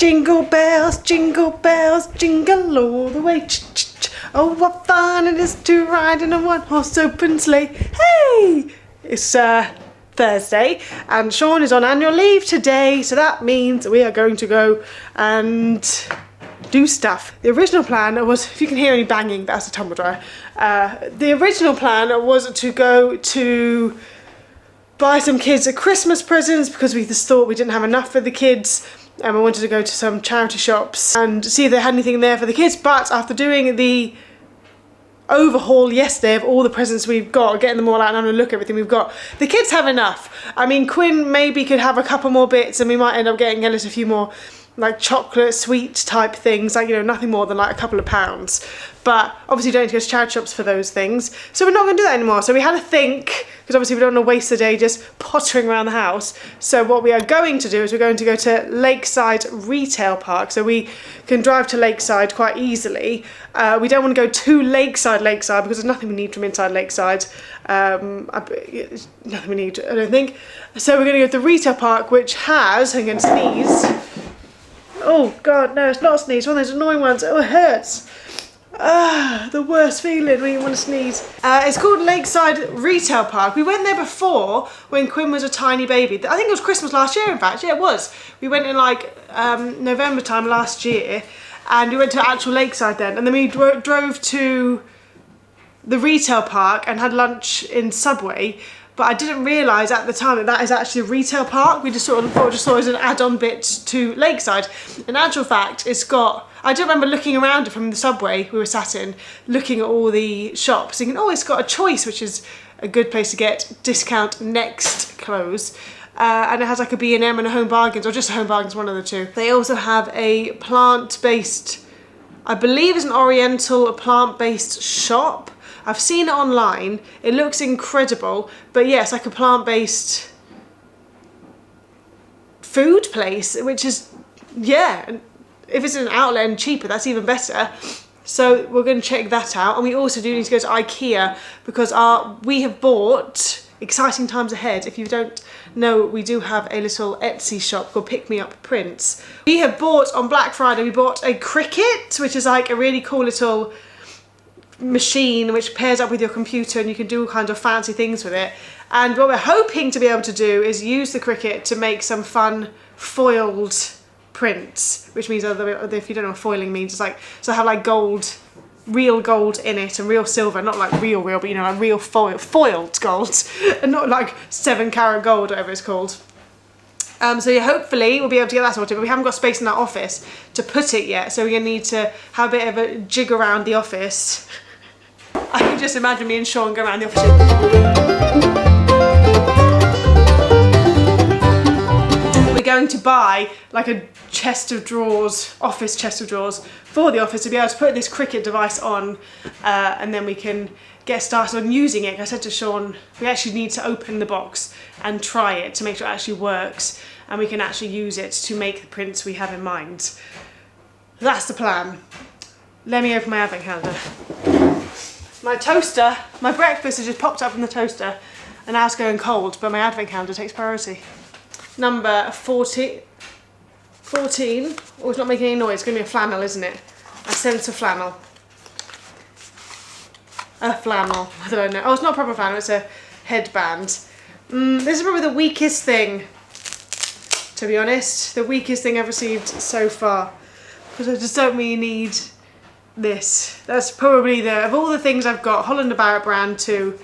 Jingle bells, jingle all the way. Oh, what fun it is to ride in a one-horse open sleigh. Hey! It's Thursday and Sean is on annual leave today, so that means we are going to go and do stuff. The original plan was, if you can hear any banging, that's a tumble dryer. The original plan was to go to buy some kids Christmas presents because we just thought we didn't have enough for the kids. And we wanted to go to some charity shops and see if they had anything there for the kids. But after doing the overhaul yesterday of all the presents we've got, getting them all out and having a look at everything we've got, the kids have enough. I mean, Quinn maybe could have a couple more bits and we might end up getting Ellis a few more like chocolate sweet type things, like, you know, nothing more than like a couple of pounds. But obviously you don't need to go to charity shops for those things, so we're not going to do that anymore. So we had to think, because obviously we don't want to waste the day just pottering around the house. So what we are going to do is we're going to go to Lakeside Retail Park, so we can drive to Lakeside quite easily. We don't want to go to Lakeside because there's nothing we need from inside Lakeside. Nothing we need, I don't think. So we're going to go to the retail park, which has, I'm going to sneeze. Oh God, no, it's not a sneeze. One of those annoying ones. Oh, it hurts. The worst feeling when you want to sneeze. It's called Lakeside Retail Park. We went there before when Quinn was a tiny baby. I think it was Christmas last year, in fact. Yeah, it was. We went in like November time last year, and we went to actual Lakeside then. And then we drove to the retail park and had lunch in Subway. But I didn't realise at the time that that is actually a retail park. We just sort of thought it was an add-on bit to Lakeside. In actual fact, it's got, I do remember looking around it from the Subway we were sat in, looking at all the shops, thinking, oh, it's got a choice, which is a good place to get discount Next clothes. And it has like a B&M and a Home Bargains, or just a Home Bargains, one of the two. They also have a plant-based, I believe it's an Oriental plant-based shop. I've seen it online, it looks incredible, but yeah, it's like a plant-based food place, which is, yeah, if it's an outlet and cheaper, that's even better. So we're going to check that out, and we also do need to go to Ikea because we have bought, exciting times ahead, if you don't know, we do have a little Etsy shop called Pick Me Up Prints. We have bought, on Black Friday, we bought a Cricut, which is like a really cool little machine which pairs up with your computer and you can do all kinds of fancy things with it. And what we're hoping to be able to do is use the Cricut to make some fun foiled prints, which means, if you don't know what foiling means, it's like, so have like gold, real gold in it and real silver, not like real, but you know, like real foiled gold and not like 7 karat gold, whatever it's called. So yeah, hopefully we'll be able to get that sorted, but we haven't got space in our office to put it yet, so we're going to need to have a bit of a jig around the office. I can just imagine me and Sean go around the office. We're going to buy like a chest of drawers, office chest of drawers for the office to be able to put this Cricut device on, and then we can get started on using it. I said to Sean, we actually need to open the box and try it to make sure it actually works and we can actually use it to make the prints we have in mind. That's the plan. Let me open my advent calendar. My toaster, my breakfast has just popped up from the toaster and now it's going cold, but my advent calendar takes priority. Number 14. Oh, it's not making any noise. It's going to be a flannel, isn't it? I sense a flannel. A flannel. I don't know. Oh, it's not a proper flannel. It's a headband. This is probably the weakest thing, to be honest. The weakest thing I've received so far. Because I just don't really need this. That's probably of all the things I've got, Holland & Barrett brand 2,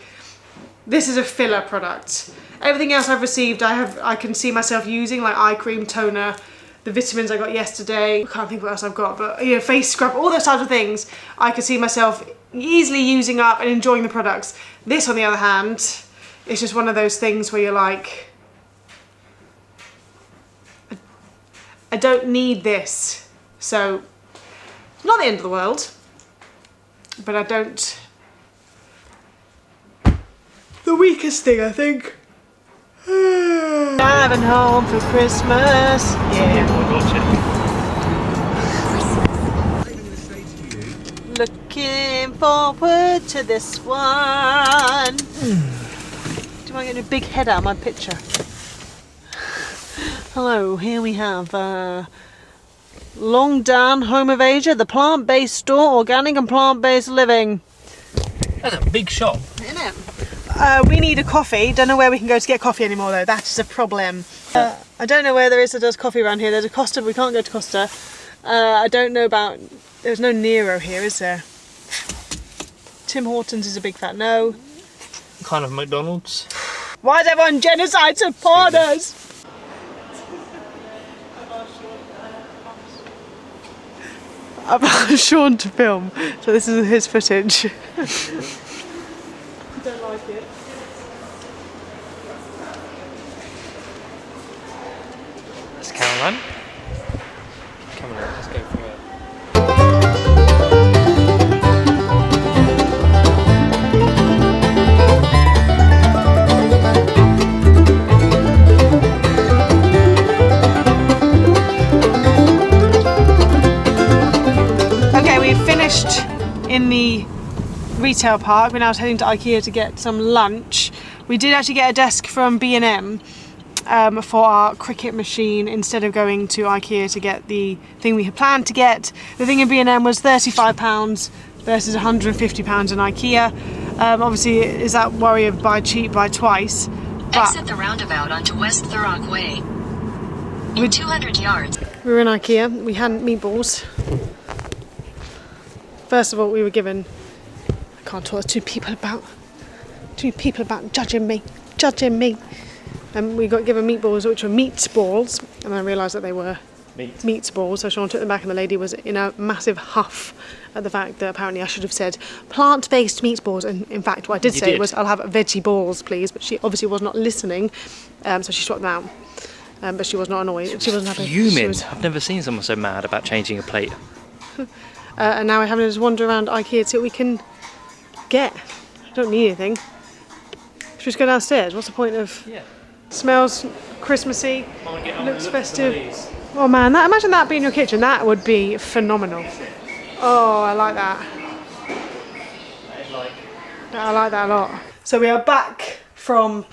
this is a filler product. Everything else I've received I can see myself using, like eye cream, toner, the vitamins I got yesterday. I can't think what else I've got, but you know, face scrub, all those types of things I could see myself easily using up and enjoying the products. This, on the other hand, is just one of those things where you're like, I don't need this. So, not the end of the world, but I don't. The weakest thing, I think. Driving home for Christmas. Yeah. Looking forward to this one. Do you want to get a big head out of my picture? Hello, here we have Longdan, home of Asia, the plant-based store, organic and plant-based living. That's a big shop. Isn't it? We need a coffee. Don't know where we can go to get coffee anymore though. That is a problem. I don't know where there is that does coffee around here. There's a Costa, but we can't go to Costa. I don't know about... There's no Nero here, is there? Tim Hortons is a big fat no. Kind of McDonald's. Why is everyone genocide supporters? I've asked Sean to film, so this is his footage. Don't like it. That's Caroline. Come on, let's go for it. Okay, we've finished in the retail park. We're now heading to Ikea to get some lunch. We did actually get a desk from B&M for our cricket machine instead of going to Ikea to get the thing we had planned to get. The thing in B&M was £35 versus £150 in Ikea. Obviously, is that worry of buy cheap, buy twice. But exit the roundabout onto West Thurrock Way. In 200 yards. We were in Ikea. We had meatballs. First of all, we were given... I can't talk to two people about judging me. And we got given meatballs, which were meat balls, and I realised that they were meat balls. So Sean took them back, and the lady was in a massive huff at the fact that apparently I should have said plant-based meatballs. And in fact, what I did say was, "I'll have veggie balls, please." But she obviously was not listening, so she swapped them out. But she was not annoyed. She wasn't happy. Fuming. I've never seen someone so mad about changing a plate. And now we're having to just wander around Ikea to see what we can get. I don't need anything. Should we just go downstairs? What's the point of... Yeah. Smells Christmassy, looks festive. Oh man, imagine that being your kitchen. That would be phenomenal. Oh, I like that. I like that a lot. So we are back from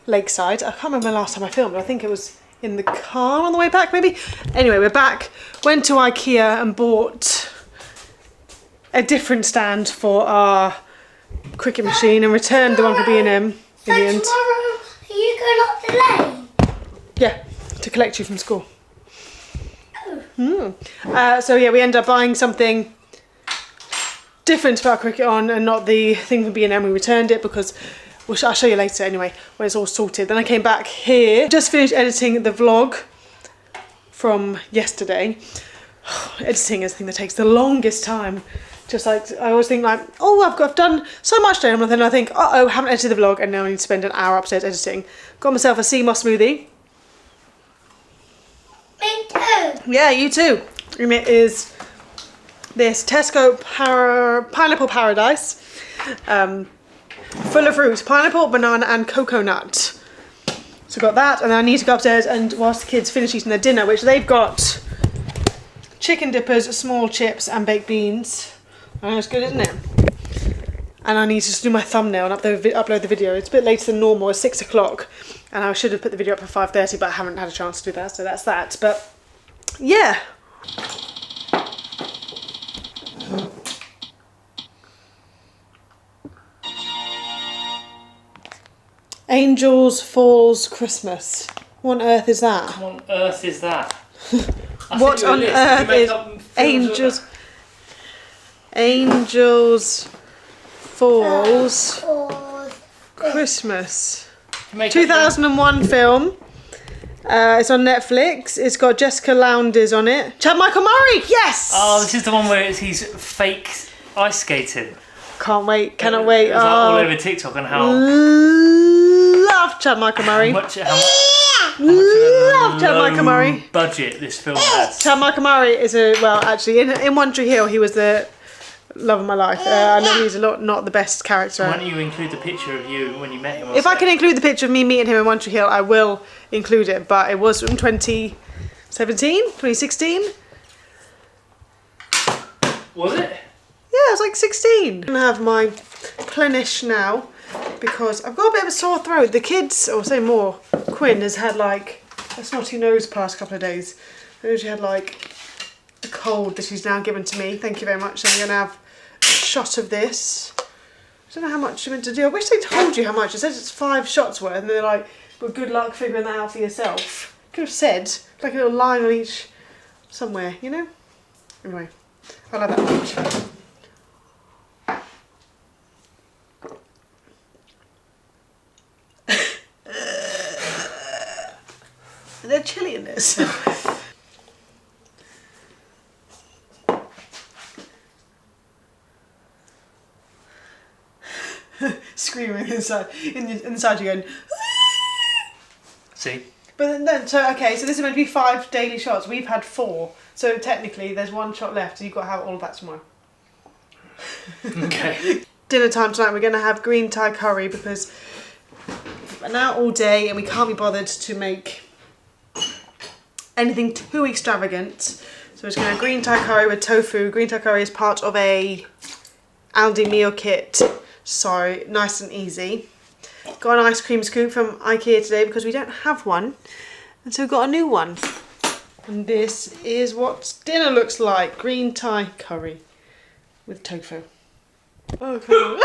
Lakeside. I can't remember the last time I filmed. I think it was in the car on the way back, maybe. Anyway, we're back. Went to Ikea and bought a different stand for our cricket machine and returned the one for B&M in the end. Are you going up the lane? Yeah, to collect you from school. So yeah, we ended up buying something different for our cricket on and not the thing from B&M. We returned it because, well, I'll show you later anyway, when it's all sorted. Then I came back here, just finished editing the vlog from yesterday. Editing is the thing that takes the longest time. Just like, I always think like, oh, I've done so much today, and then I think, uh-oh, haven't edited the vlog, and now I need to spend an hour upstairs editing. Got myself a sea moss smoothie. Me too. Yeah, you too. And it is this Tesco Pineapple Paradise, full of fruit, pineapple, banana and coconut. So got that, and then I need to go upstairs and whilst the kids finish eating their dinner, which they've got chicken dippers, small chips and baked beans. I know it's good, isn't it? And I need to just do my thumbnail and upload the video. It's a bit later than normal, it's 6 o'clock. And I should have put the video up at 5:30, but I haven't had a chance to do that, so that's that. But, yeah. Angels Falls Christmas. What on earth is that? What on earth is that? What on earth is Angels Falls Christmas? 2001 film. It's on Netflix. It's got Jessica Lowndes on it. Chad Michael Murray, yes! Oh, this is the one where he's fake ice skating. Can't wait, cannot wait. It was like all over TikTok and how... Love Chad Michael Murray. Love Chad Michael Murray. Budget this film has. Chad Michael Murray is actually in One Tree Hill he was the love of my life. I know he's not the best character. Why don't you include the picture of you when you met him? If I can include the picture of me meeting him in One Tree Hill, I will include it. But it was from 2017, 2016. Was it? Yeah, I was like 16. I'm gonna have my Plenish now because I've got a bit of a sore throat. The kids, or say more, Quinn has had like a snotty nose past couple of days. She had like cold that he's now given to me. Thank you very much. I'm going to have a shot of this. I don't know how much you're meant to do. I wish they told you how much. It says it's 5 shots worth, and they're like, well, good luck figuring that out for yourself. Could have said, like a little line on each, somewhere, you know? Anyway, I'll have that much. They're chilly in this. Screaming inside. Inside you're going. See? But then, so okay, so this is meant to be 5 daily shots. We've had 4, so technically there's 1 shot left, so you've got to have all of that tomorrow. Okay. Dinner time tonight. We're going to have green Thai curry because we've been out all day and we can't be bothered to make anything too extravagant. So we're just going to have green Thai curry with tofu. Green Thai curry is part of a Aldi meal kit, so nice and easy. Got an ice cream scoop from Ikea today because we don't have one, and so we got a new one. And this is what dinner looks like: green Thai curry with tofu. Oh, cool.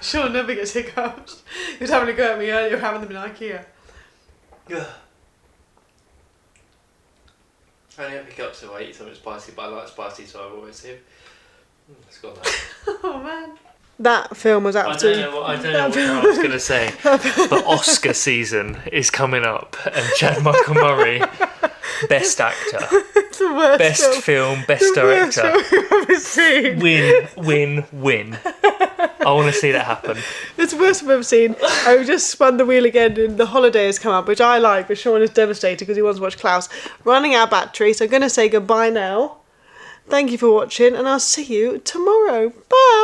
Sean never gets hiccups. He was having a go at me earlier, having them in Ikea. Yeah. I only have hiccups if I eat something spicy, but I like spicy, so I always say, it's got that. Oh man. That film was absolutely... I don't know what I was going to say, but Oscar season is coming up, and Chad Michael Murray, Best Actor. It's the worst Best film, Best Director. Worst film I've ever seen. Win. I want to see that happen. It's the worst I've ever seen. I just spun the wheel again and The Holiday has come up, which I like, but Sean is devastated because he wants to watch Klaus. Running out of battery, so I'm going to say goodbye now. Thank you for watching, and I'll see you tomorrow. Bye!